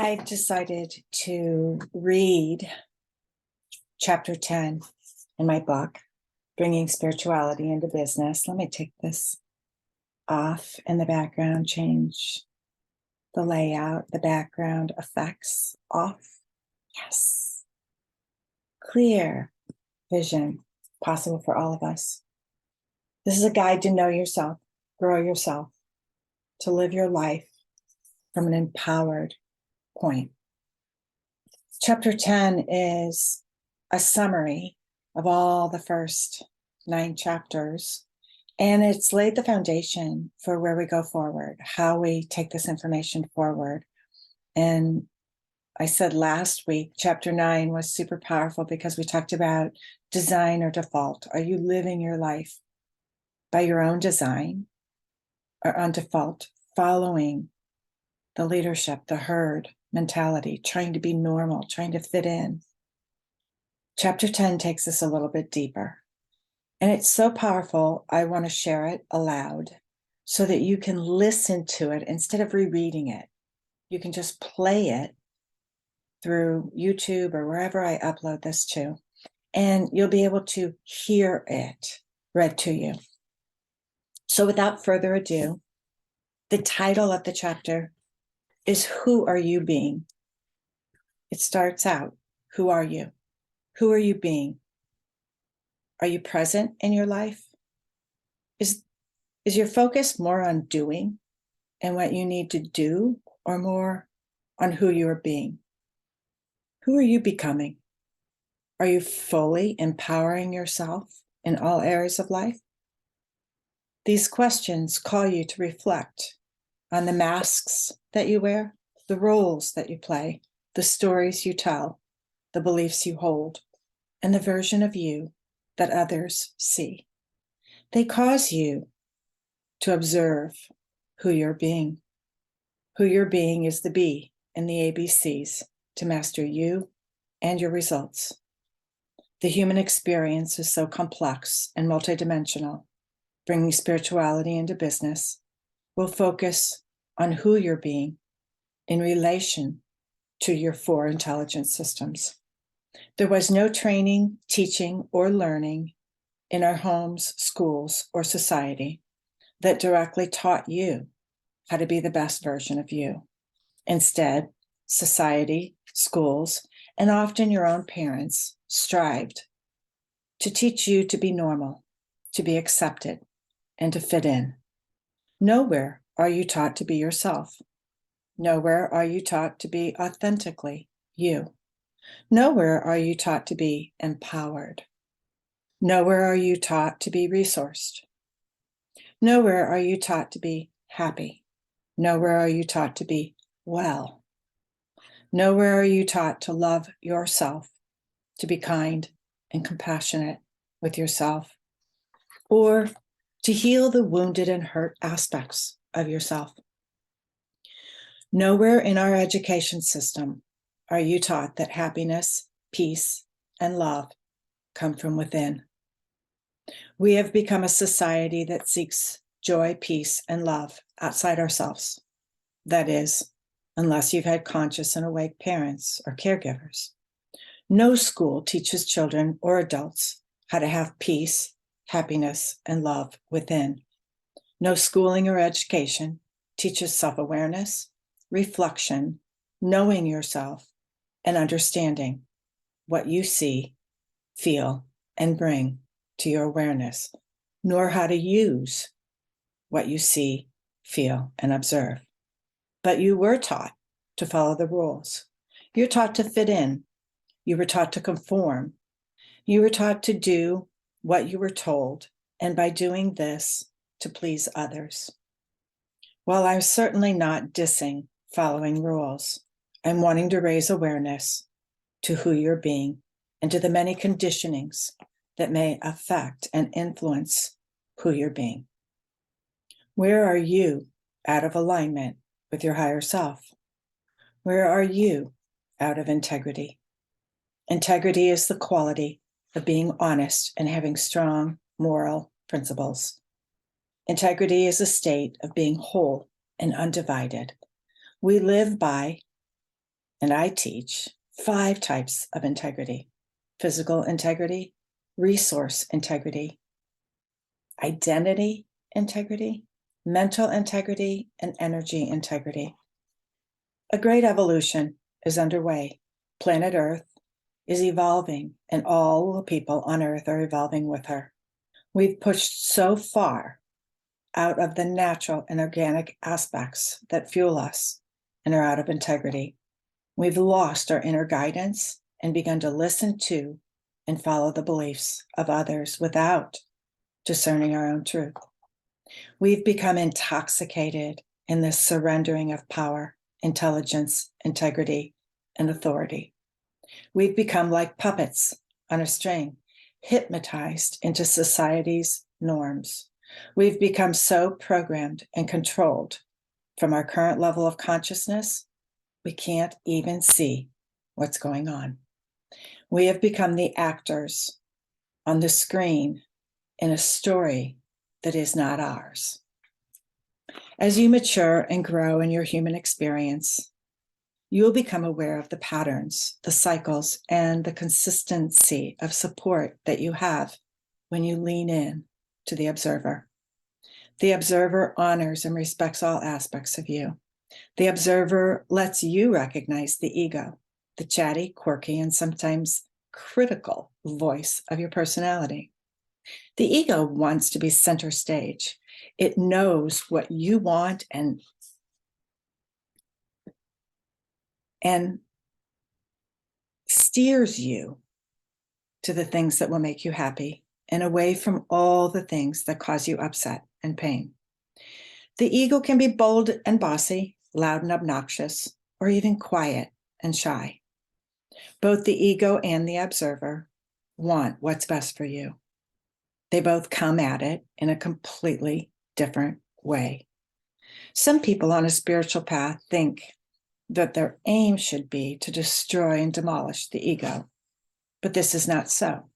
I've decided to read chapter 10 in my book, Bringing Spirituality into Business. Let me take this off in the background, change the layout, the background effects off. Yes. Clear vision, possible for all of us. This is a guide to know yourself, grow yourself, to live your life from an empowered point. Chapter 10 is a summary of all the first 9 chapters, and it's laid the foundation for where we go forward, how we take this information forward. And I said last week, chapter 9 was super powerful because we talked about design or default. Are you living your life by your own design or on default, following the leadership, the herd mentality, trying to be normal, trying to fit in? Chapter 10 takes us a little bit deeper. And it's so powerful, I want to share it aloud so that you can listen to it instead of rereading it. You can just play it through YouTube or wherever I upload this to, and you'll be able to hear it read to you. So without further ado, the title of the chapter is Who Are You Being? It starts out, who are you? Who are you being? Are you present in your life? Is your focus more on doing and what you need to do, or more on who you are being? Who are you becoming? Are you fully empowering yourself in all areas of life? These questions call you to reflect on the masks that you wear, the roles that you play, the stories you tell, the beliefs you hold, and the version of you that others see. They cause you to observe who you're being. Who you're being is the B in the ABCs to master you and your results. The human experience is so complex and multidimensional. Bringing spirituality into business will focus on who you're being in relation to your 4 intelligence systems. There was no training, teaching, or learning in our homes, schools, or society that directly taught you how to be the best version of you. Instead, society, schools, and often your own parents strived to teach you to be normal, to be accepted, and to fit in. Nowhere are you taught to be yourself. Nowhere are you taught to be authentically you. Nowhere are you taught to be empowered. Nowhere are you taught to be resourced. Nowhere are you taught to be happy. Nowhere are you taught to be well. Nowhere are you taught to love yourself, to be kind and compassionate with yourself, or to heal the wounded and hurt aspects of yourself. Nowhere in our education system are you taught that happiness, peace, and love come from within. We have become a society that seeks joy, peace, and love outside ourselves. That is, unless you've had conscious and awake parents or caregivers. No school teaches children or adults how to have peace, happiness, and love within. No schooling or education teaches self-awareness, reflection, knowing yourself, and understanding what you see, feel, and bring to your awareness, nor how to use what you see, feel, and observe. But you were taught to follow the rules. You're taught to fit in. You were taught to conform. You were taught to do what you were told, and by doing this, to please others. While I'm certainly not dissing following rules, I'm wanting to raise awareness to who you're being and to the many conditionings that may affect and influence who you're being. Where are you out of alignment with your higher self? Where are you out of integrity? Integrity is the quality of being honest and having strong moral principles. Integrity is a state of being whole and undivided. We live by And I teach 5 types of integrity: physical integrity, resource integrity, identity integrity, mental integrity, and energy integrity. A great evolution is underway. Planet Earth is evolving, and all the people on Earth are evolving with her. We've pushed so far out of the natural and organic aspects that fuel us and are out of integrity. We've lost our inner guidance and begun to listen to and follow the beliefs of others without discerning our own truth. We've become intoxicated in this surrendering of power, intelligence, integrity, and authority. We've become like puppets on a string, hypnotized into society's norms. We've become so programmed and controlled from our current level of consciousness, we can't even see what's going on. We have become the actors on the screen in a story that is not ours. As you mature and grow in your human experience, you will become aware of the patterns, the cycles, and the consistency of support that you have when you lean in to the observer. The observer honors and respects all aspects of you. The observer lets you recognize the ego, the chatty, quirky, and sometimes critical voice of your personality. The ego wants to be center stage. It knows what you want and steers you to the things that will make you happy and away from all the things that cause you upset and pain. The ego can be bold and bossy, loud and obnoxious, or even quiet and shy. Both the ego and the observer want what's best for you. They both come at it in a completely different way. Some people on a spiritual path think that their aim should be to destroy and demolish the ego, but this is not so.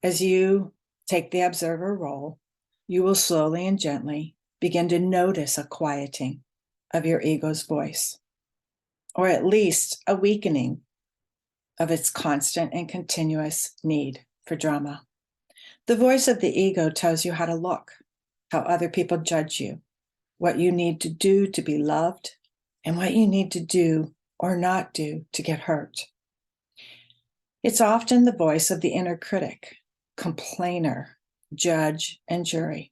As you take the observer role, you will slowly and gently begin to notice a quieting of your ego's voice, or at least a weakening of its constant and continuous need for drama. The voice of the ego tells you how to look, how other people judge you, what you need to do to be loved, and what you need to do or not do to get hurt. It's often the voice of the inner critic, complainer, judge, and jury.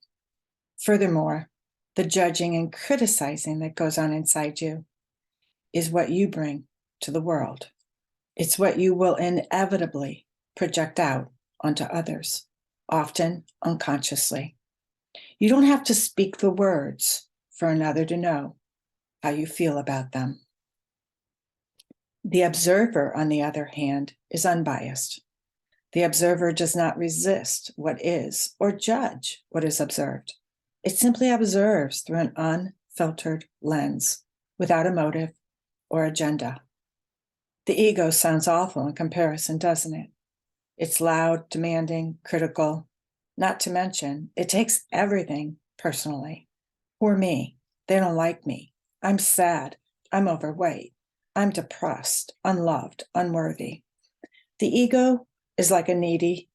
Furthermore, the judging and criticizing that goes on inside you is what you bring to the world. It's what you will inevitably project out onto others, often unconsciously. You don't have to speak the words for another to know how you feel about them. The observer, on the other hand, is unbiased. The observer does not resist what is or judge what is observed. It simply observes through an unfiltered lens, without a motive or agenda. The ego sounds awful in comparison, doesn't it? It's loud, demanding, critical, not to mention it takes everything personally. Poor me, they don't like me. I'm sad, I'm overweight, I'm depressed, unloved, unworthy. The ego is like a needy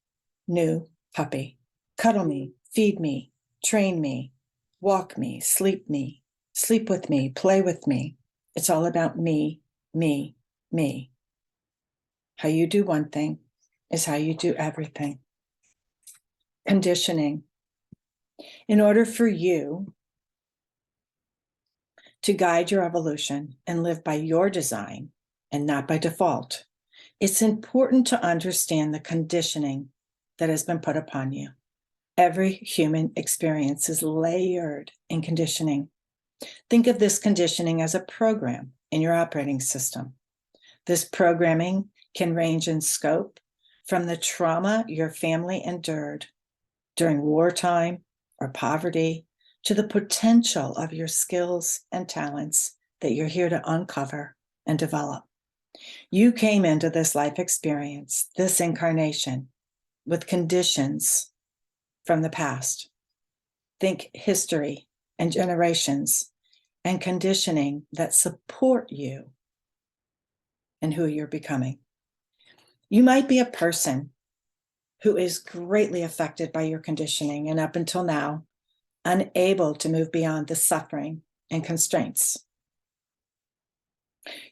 new puppy. Cuddle me, feed me, train me, walk me, sleep with me, play with me. It's all about me, me, me. How you do one thing is how you do everything. Conditioning. In order for you to guide your evolution and live by your design and not by default, it's important to understand the conditioning that has been put upon you. Every human experience is layered in conditioning. Think of this conditioning as a program in your operating system. This programming can range in scope from the trauma your family endured during wartime or poverty to the potential of your skills and talents that you're here to uncover and develop. You came into this life experience, this incarnation, with conditions from the past. Think history and generations and conditioning that support you and who you're becoming. You might be a person who is greatly affected by your conditioning and up until now, unable to move beyond the suffering and constraints.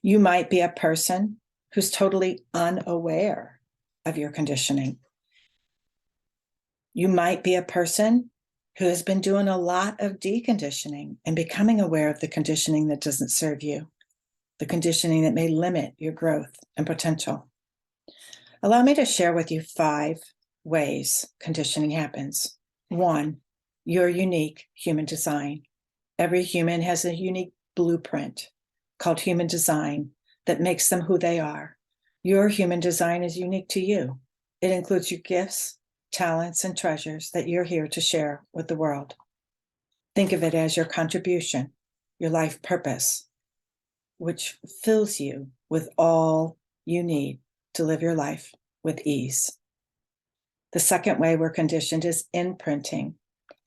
You might be a person who's totally unaware of your conditioning. You might be a person who has been doing a lot of deconditioning and becoming aware of the conditioning that doesn't serve you, the conditioning that may limit your growth and potential. Allow me to share with you 5 ways conditioning happens. 1, your unique human design. Every human has a unique blueprint called human design that makes them who they are. Your human design is unique to you. It includes your gifts, talents, and treasures that you're here to share with the world. Think of it as your contribution, your life purpose, which fills you with all you need to live your life with ease. The second way we're conditioned is imprinting.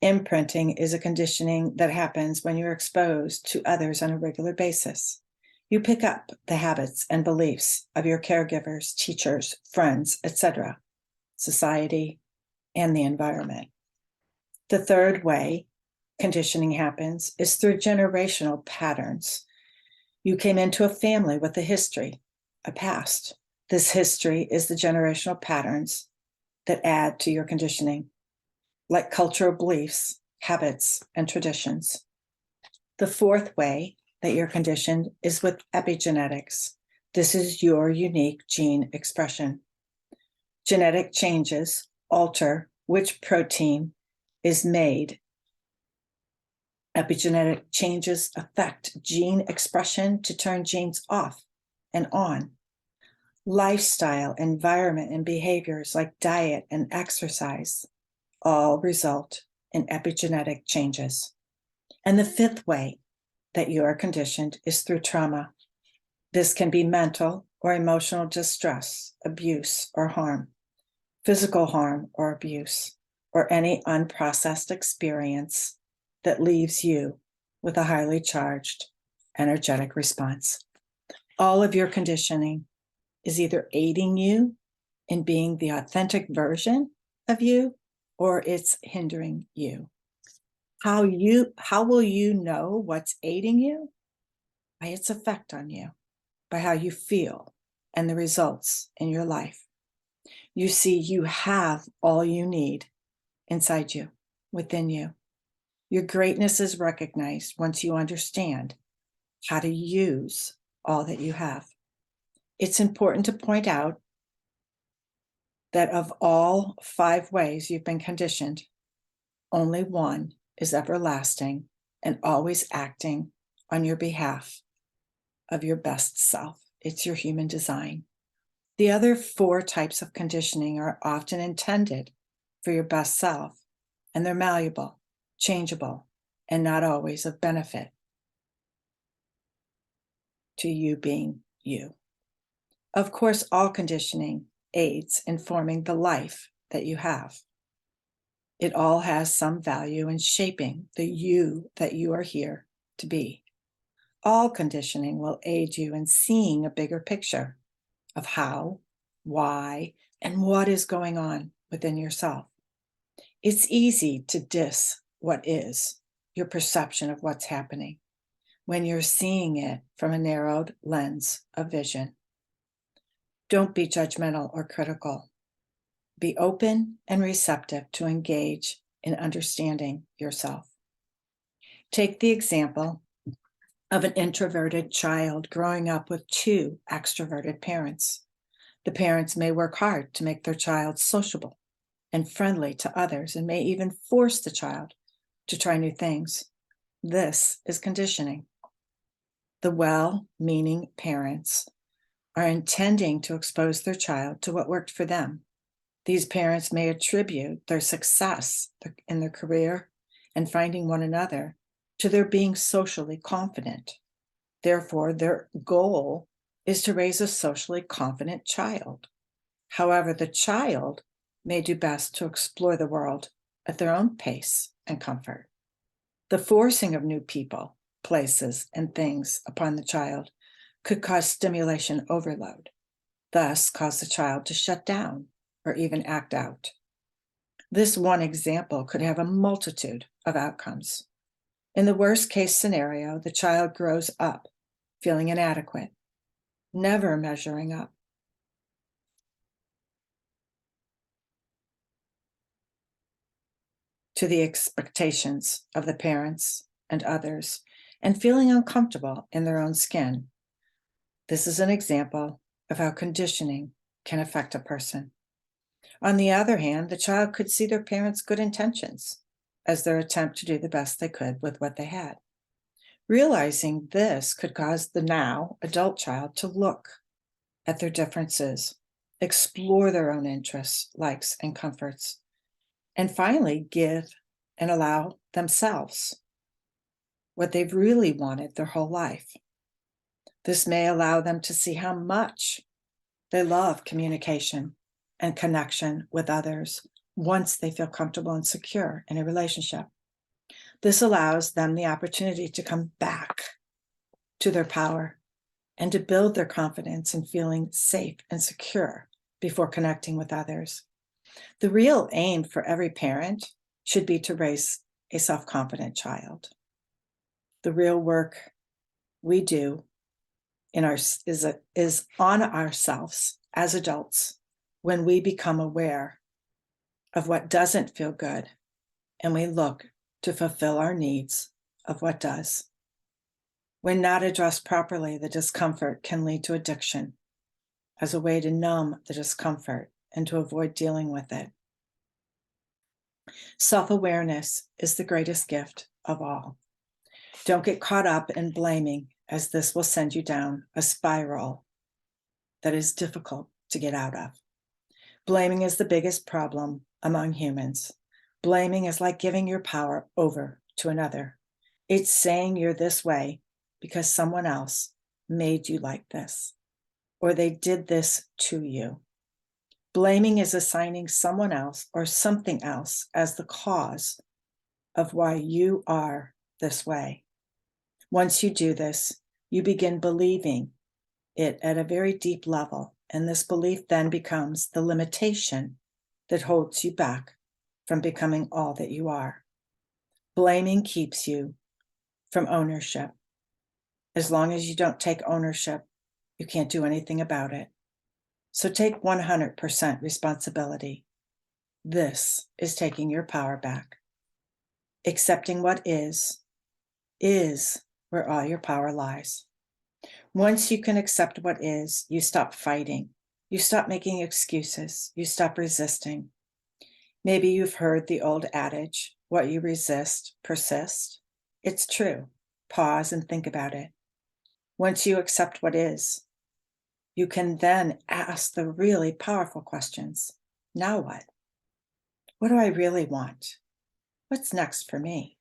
Imprinting is a conditioning that happens when you're exposed to others on a regular basis. You pick up the habits and beliefs of your caregivers, teachers, friends, etc., society, and the environment. The third way conditioning happens is through generational patterns. You came into a family with a history, a past. This history is the generational patterns that add to your conditioning, like cultural beliefs, habits, and traditions. The fourth way that you're conditioned is with epigenetics. This is your unique gene expression. Genetic changes alter which protein is made. Epigenetic changes affect gene expression to turn genes off and on. Lifestyle, environment, and behaviors like diet and exercise all result in epigenetic changes. And the fifth way that you are conditioned is through trauma. This can be mental or emotional distress, abuse, or harm, physical harm or abuse, or any unprocessed experience that leaves you with a highly charged, energetic response. All of your conditioning is either aiding you in being the authentic version of you, or it's hindering you. How will you know what's aiding you? By its effect on you, by how you feel and the results in your life. You see, you have all you need inside you, within you. Your greatness is recognized once you understand how to use all that you have. It's important to point out that of all 5 ways you've been conditioned, only one is everlasting and always acting on your behalf of your best self. It's your human design. The other 4 types of conditioning are often intended for your best self, and they're malleable, changeable, and not always of benefit to you being you. Of course, all conditioning aids in forming the life that you have. It all has some value in shaping the you that you are here to be. All conditioning will aid you in seeing a bigger picture of how, why, and what is going on within yourself. It's easy to diss what is, your perception of what's happening, when you're seeing it from a narrowed lens of vision. Don't be judgmental or critical. Be open and receptive to engage in understanding yourself. Take the example of an introverted child growing up with 2 extroverted parents. The parents may work hard to make their child sociable and friendly to others, and may even force the child to try new things. This is conditioning. The well-meaning parents are intending to expose their child to what worked for them. These parents may attribute their success in their career and finding one another to their being socially confident. Therefore, their goal is to raise a socially confident child. However, the child may do best to explore the world at their own pace and comfort. The forcing of new people, places, and things upon the child could cause stimulation overload, thus cause the child to shut down or even act out. This one example could have a multitude of outcomes. In the worst case scenario, the child grows up feeling inadequate, never measuring up. To the expectations of the parents and others, and feeling uncomfortable in their own skin. This is an example of how conditioning can affect a person. On the other hand, the child could see their parents' good intentions as their attempt to do the best they could with what they had. Realizing this could cause the now adult child to look at their differences, explore their own interests, likes, and comforts, and finally give and allow themselves what they've really wanted their whole life. This may allow them to see how much they love communication and connection with others once they feel comfortable and secure in a relationship. This allows them the opportunity to come back to their power and to build their confidence in feeling safe and secure before connecting with others. The real aim for every parent should be to raise a self-confident child. The real work we do is on ourselves as adults when we become aware of what doesn't feel good and we look to fulfill our needs of what does. When not addressed properly, the discomfort can lead to addiction as a way to numb the discomfort and to avoid dealing with it. Self-awareness is the greatest gift of all. Don't get caught up in blaming, as this will send you down a spiral that is difficult to get out of. Blaming is the biggest problem among humans. Blaming is like giving your power over to another. It's saying you're this way because someone else made you like this, or they did this to you. Blaming is assigning someone else or something else as the cause of why you are this way. Once you do this, you begin believing it at a very deep level, and this belief then becomes the limitation that holds you back from becoming all that you are. Blaming keeps you from ownership. As long as you don't take ownership, you can't do anything about it. So take 100% responsibility. This is taking your power back. Accepting what is where all your power lies. Once you can accept what is, you stop fighting. You stop making excuses. You stop resisting. Maybe you've heard the old adage, what you resist, persist. It's true. Pause and think about it. Once you accept what is, you can then ask the really powerful questions. Now what? What do I really want? What's next for me?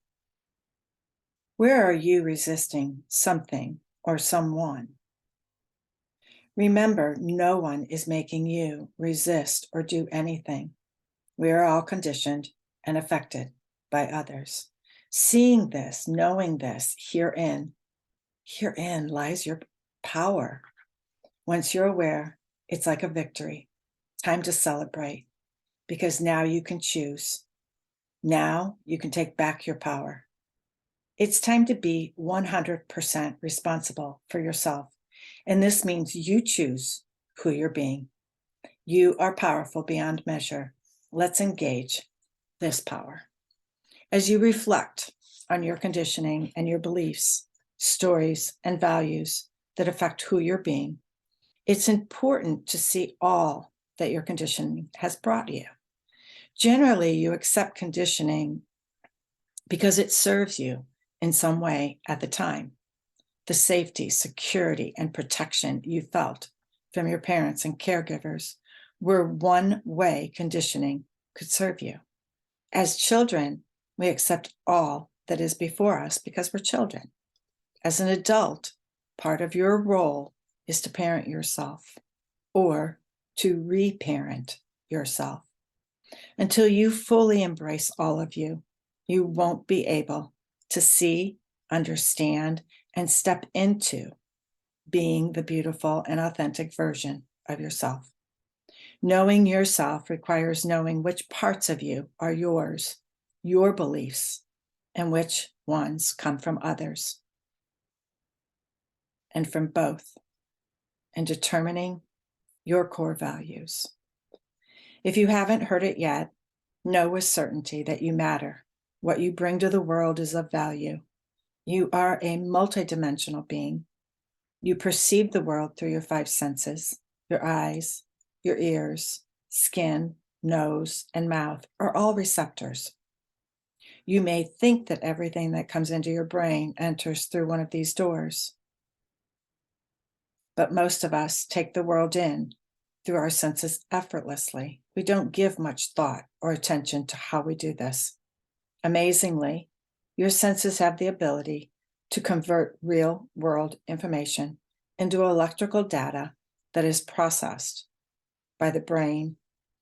Where are you resisting something or someone? Remember, no one is making you resist or do anything. We are all conditioned and affected by others. Seeing this, knowing this, herein lies your power. Once you're aware, it's like a victory. Time to celebrate, because now you can choose. Now you can take back your power. It's time to be 100% responsible for yourself. And this means you choose who you're being. You are powerful beyond measure. Let's engage this power. As you reflect on your conditioning and your beliefs, stories, and values that affect who you're being, it's important to see all that your conditioning has brought you. Generally, you accept conditioning because it serves you in some way at the time. The safety, security, and protection you felt from your parents and caregivers were one way conditioning could serve you. As children, we accept all that is before us because we're children. As an adult, part of your role is to parent yourself or to reparent yourself. Until you fully embrace all of you, you won't be able to see, understand, and step into being the beautiful and authentic version of yourself. Knowing yourself requires knowing which parts of you are yours, your beliefs, and which ones come from others, and from both, and determining your core values. If you haven't heard it yet, know with certainty that you matter. What you bring to the world is of value. You are a multidimensional being. You perceive the world through your 5 senses. Your eyes, your ears, skin, nose, and mouth are all receptors. You may think that everything that comes into your brain enters through one of these doors, but most of us take the world in through our senses effortlessly. We don't give much thought or attention to how we do this. Amazingly, your senses have the ability to convert real world information into electrical data that is processed by the brain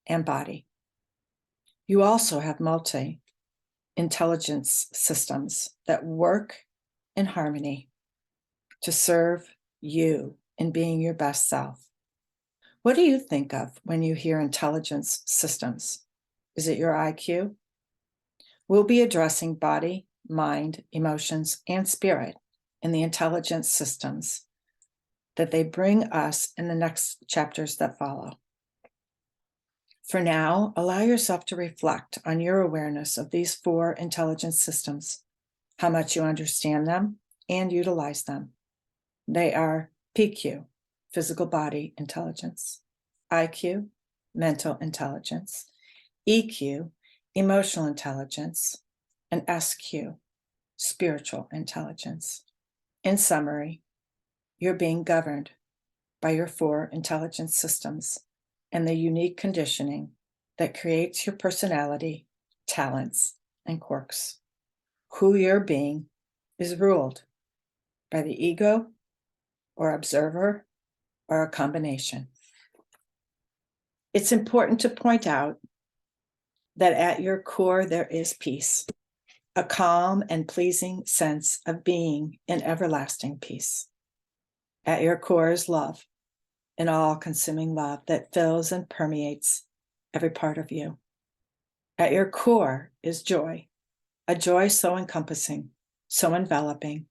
and body. You also have multi-intelligence systems that work in harmony to serve you in being your best self. What do you think of when you hear intelligence systems? Is it your IQ? We'll be addressing body, mind, emotions, and spirit in the intelligence systems that they bring us in the next chapters that follow. For now, allow yourself to reflect on your awareness of these 4 intelligence systems, how much you understand them and utilize them. They are PQ, physical body intelligence, IQ, mental intelligence, EQ, emotional intelligence, and SQ, spiritual intelligence. In summary, you're being governed by your 4 intelligence systems and the unique conditioning that creates your personality, talents, and quirks. Who you're being is ruled by the ego or observer or a combination. It's important to point out that at your core there is peace, a calm and pleasing sense of being in everlasting peace. At your core is love, an all-consuming love that fills and permeates every part of you. At your core is joy, a joy so encompassing, so enveloping,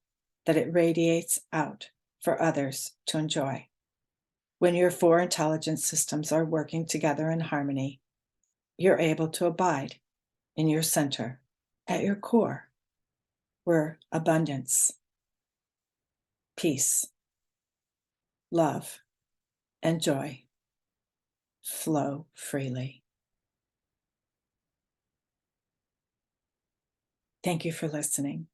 that it radiates out for others to enjoy. When your 4 intelligence systems are working together in harmony, you're able to abide in your center, at your core, where abundance, peace, love, and joy flow freely. Thank you for listening.